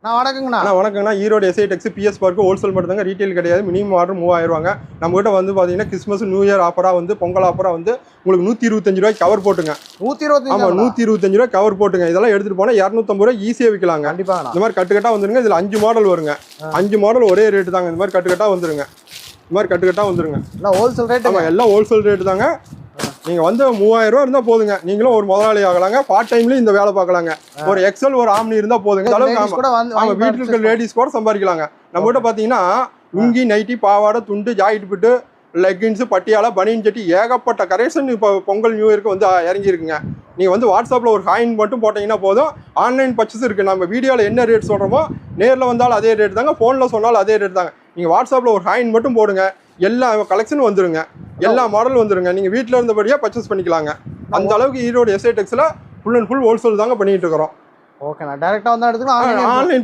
வணக்கங்கண்ணா. Erode SI டெக்ஸ் PS park wholesale மட்டும் தாங்க, retail கிடையாது. மினிமம் ஆர்டர் 3000 ரூபாங்க. நம்ம கிட்ட வந்து பாத்தீங்கன்னா கிறிஸ்மஸ் நியூ இயர் ஆஃபரா வந்து பொங்கல் ஆஃபரா வந்து உங்களுக்கு 125 ரூபாய் கவர் போட்டுங்க. 125? ஆமா, 125 ரூபாய் கவர் போட்டுங்க. இதெல்லாம் எடுத்துட்டு போனா 250 ரூபாய் ஈஸியா விற்கலாங்க. இந்த மாதிரி கட்டுக்கட்டா வந்துருங்க. இதுல 5 மாடல் வருங்க. 5 மாடல் ஒரே ரேட்டு தாங்க. இந்த மாதிரி கட்டுக்கட்டா வந்துருங்க. இந்த மாதிரி கட்டுக்கட்டா வந்துருங்க. எல்லாம் ஹோல்சேல் ரேட். ஆமா, எல்லாம் ஹோல்சேல் ரேட்டு தாங்க. நீங்க வந்து 3000 ரூபா இருந்தா போதுங்க. நீங்களும் ஒரு முதலாளி ஆகலாங்க. பார்ட் டைம்லயும் இந்த வேலை பார்க்கலாங்க. ஒரு எக்ஸல் ஒரு ஆம்னி இருந்தா போதுங்க. ஆமா, வீட்டுல இருக்கிற லேடிஸ் கூட சம்பாதிக்கலாங்க. நம்ம கிட்ட பாத்தீங்கன்னா லுங்கி, நைட்டி, பாவாடை, துண்டு, ஜாக்கெட் பிட்டு, லெக்கின்ஸ், பட்டியாலா, பனியன் சட்டி, ஏகப்பட்ட கரெக்ஷன் இப்போ பொங்கல் நியூ இயருக்கு வந்து இறங்கி இருக்குங்க. நீங்க வந்து வாட்ஸ்அப்ல ஒரு ஹாயின் மட்டும் போட்டீங்கன்னா போதும். ஆன்லைன் பர்ச்சேஸ் இருக்கு. நம்ம வீடியோல என்ன ரேட் சொல்றோமோ நேரில் வந்தாலும் அதே ரேட் தாங்க, போன்ல சொன்னாலும் அதே ரேட் தாங்க. நீங்க வாட்ஸ்அப்ல ஒரு ஹாயின் மட்டும் போடுங்க, எல்லா கலெக்ஷனும் வந்துருங்க, எல்லா மாடலும் வந்துருங்க. நீங்க வீட்டில் இருந்தபடியா பர்ச்சேஸ் பண்ணிக்கலாங்க. அந்த அளவுக்கு ஈரோடு எஸ்ஐ டெக்ஸ்ல ஃபுல் அண்ட் ஃபுல் ஹோல்சேல் தாங்க பண்ணிட்டு இருக்கிறோம். ஓகேண்ணா, டைரக்டா வந்தா எடுத்துக்கலாம். ஆன்லைன்